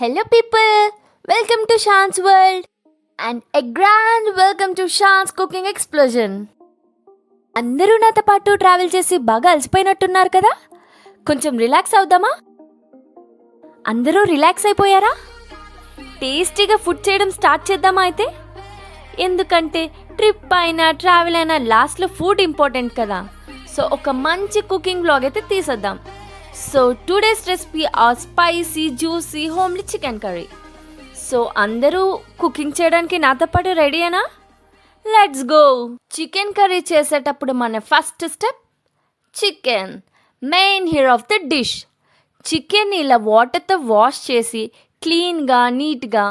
Hello people, welcome to Shan's world and a grand welcome to Shan's cooking explosion. అందరూ నాతో పాటు travel చేసి బాగా అలసిపోయినట్టున్నారు కదా, కొంచెం రిలాక్స్ అవుదామా? అందరూ రిలాక్స్ అయిపోయారా? టేస్టీగా ఫుడ్ చేయడం స్టార్ట్ చేద్దామా అయితే? ఎందుకంటే ట్రిప్ అయినా ట్రావెల్ అయినా లాస్ట్లో ఫుడ్ ఇంపార్టెంట్ కదా. సో ఒక మంచి కుకింగ్ వ్లాగ్ అయితే తీసేద్దాం. So today's recipe are spicy, juicy, homely chicken curry. So అందరూ కుకింగ్ చేయడానికి నాతో పాటు రెడీయేనా? Let's go. చికెన్ కర్రీ చేసేటప్పుడు మన first step chicken, main hero of the dish. Chicken ఇలా వాటర్తో వాష్ చేసి క్లీన్గా నీట్గా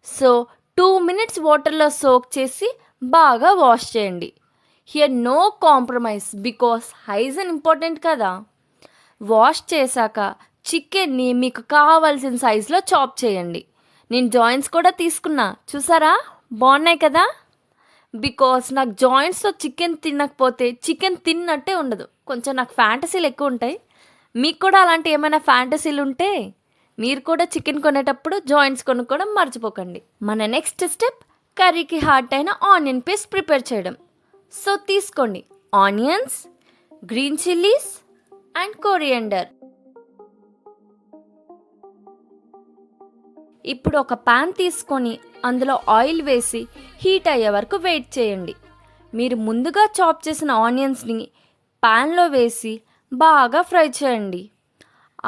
2 minutes వాటర్లో సోక్ చేసి బాగా వాష్ చేయండి. Here no compromise because hygiene important కదా. వాష్ చేశాక చికెన్ని మీకు కావాల్సిన సైజులో చాప్ చేయండి. నేను జాయింట్స్ కూడా తీసుకున్నా, చూసారా బాగున్నాయి కదా. బికాస్ నాకు జాయింట్స్తో చికెన్ తినకపోతే చికెన్ తిన్నట్టే ఉండదు. కొంచెం నాకు ఫ్యాంటసీలు ఎక్కువ ఉంటాయి. మీకు కూడా అలాంటి ఏమైనా ఫ్యాంటసీలు ఉంటే మీరు కూడా చికెన్ కొనేటప్పుడు జాయింట్స్ కొనుక్కోవడం మర్చిపోకండి. మన నెక్స్ట్ స్టెప్ కర్రీకి హార్ట్ అయిన ఆనియన్ పేస్ట్ ప్రిపేర్ చేయడం. సో తీసుకోండి onions, green chillies and coriander. ఇప్పుడు ఒక పాన్ తీసుకొని అందులో ఆయిల్ వేసి హీట్ అయ్యే వరకు వెయిట్ చేయండి. మీరు ముందుగా చాప్ చేసిన ఆనియన్స్ని పాన్లో వేసి బాగా ఫ్రై చేయండి.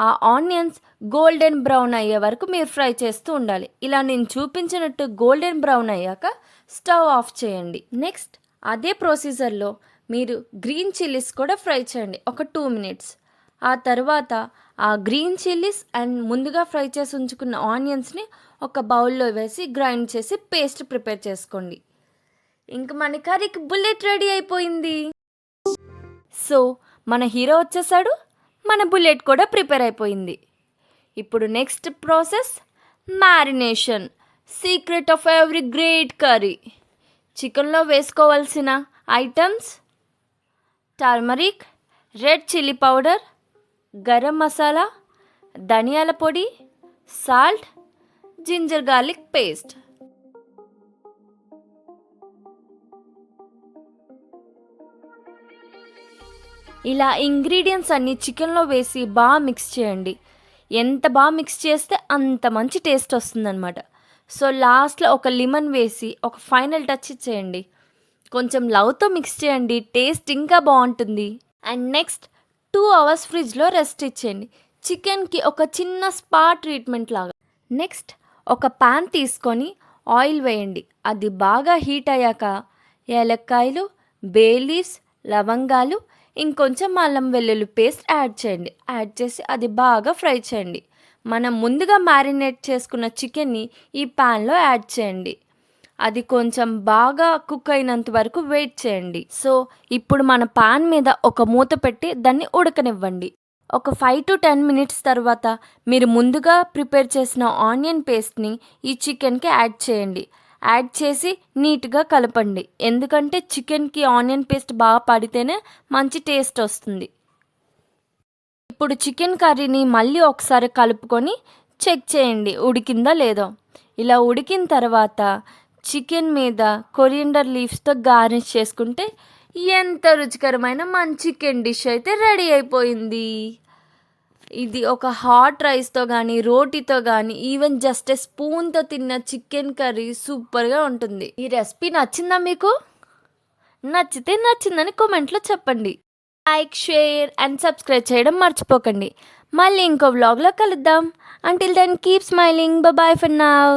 ఆ ఆనియన్స్ గోల్డెన్ బ్రౌన్ అయ్యే వరకు మీరు ఫ్రై చేస్తూ ఉండాలి. ఇలా నేను చూపించినట్టు గోల్డెన్ బ్రౌన్ అయ్యాక స్టవ్ ఆఫ్ చేయండి. నెక్స్ట్ అదే ప్రొసీజర్లో మీరు గ్రీన్ చిల్లీస్ కూడా ఫ్రై చేయండి ఒక 2 minutes. ఆ తర్వాత ఆ గ్రీన్ చిల్లీస్ అండ్ ముందుగా ఫ్రై చేసి ఉంచుకున్న ఆనియన్స్ని ఒక బౌల్లో వేసి గ్రైండ్ చేసి పేస్ట్ ప్రిపేర్ చేసుకోండి. ఇంక మన కర్రీకి బుల్లెట్ రెడీ అయిపోయింది. సో మన హీరో వచ్చేసాడు, మన బుల్లెట్ కూడా ప్రిపేర్ అయిపోయింది. ఇప్పుడు next process marination, secret of every great curry. చికెన్లో వేసుకోవాల్సిన items turmeric, red chilli powder, garam masala, ధనియాల పొడి, సాల్ట్, జింజర్ గార్లిక్ పేస్ట్. ఇలా ఇంగ్రీడియంట్స్ అన్నీ చికెన్లో వేసి బాగా మిక్స్ చేయండి. ఎంత బాగా మిక్స్ చేస్తే అంత మంచి టేస్ట్ వస్తుందన్నమాట. సో లాస్ట్లో ఒక లెమన్ వేసి ఒక ఫైనల్ టచ్ ఇచ్చేయండి. కొంచెం లవ్తో మిక్స్ చేయండి, టేస్ట్ ఇంకా బాగుంటుంది. అండ్ నెక్స్ట్ 2 hours ఫ్రిడ్జ్లో రెస్ట్ ఇచ్చేయండి, చికెన్కి ఒక చిన్న స్పా ట్రీట్మెంట్ లాగా. నెక్స్ట్ ఒక పాన్ తీసుకొని ఆయిల్ వేయండి. అది బాగా హీట్ అయ్యాక ఏలక్కాయలు, బే లీవ్స్, లవంగాలు, ఇంకొంచెం అల్లం వెల్లుల్లి పేస్ట్ యాడ్ చేయండి. యాడ్ చేసి అది బాగా ఫ్రై చేయండి. మనం ముందుగా మ్యారినేట్ చేసుకున్న చికెన్ని ఈ ప్యాన్లో యాడ్ చేయండి. అది కొంచెం బాగా కుక్ అయినంత వరకు వెయిట్ చేయండి. సో ఇప్పుడు మన పాన్ మీద ఒక మూత పెట్టి దాన్ని ఉడకనివ్వండి. ఒక 5 to 10 minutes తర్వాత మీరు ముందుగా ప్రిపేర్ చేసిన ఆనియన్ పేస్ట్ని ఈ చికెన్కి యాడ్ చేయండి. యాడ్ చేసి నీట్గా కలపండి. ఎందుకంటే చికెన్కి ఆనియన్ పేస్ట్ బాగా పడితేనే మంచి టేస్ట్ వస్తుంది. ఇప్పుడు చికెన్ కర్రీని మళ్ళీ ఒకసారి కలుపుకొని చెక్ చేయండి ఉడికిందా లేదో. ఇలా ఉడికిన తర్వాత చికెన్ మీద కొరియండర్ లీవ్స్తో గార్నిష్ చేసుకుంటే ఎంత రుచికరమైన మన చికెన్ డిష్ అయితే రెడీ అయిపోయింది. ఇది ఒక హాట్ రైస్తో కానీ రోటీతో కానీ ఈవెన్ జస్ట్ స్పూన్తో తిన్న చికెన్ కర్రీ సూపర్గా ఉంటుంది. ఈ రెసిపీ నచ్చిందా మీకు? నచ్చితే నచ్చిందని కామెంట్లో చెప్పండి. లైక్, షేర్ అండ్ సబ్స్క్రైబ్ చేయడం మర్చిపోకండి. మళ్ళీ ఇంకో వ్లాగ్లో కలుద్దాం. Until then keep smiling. Bye for now.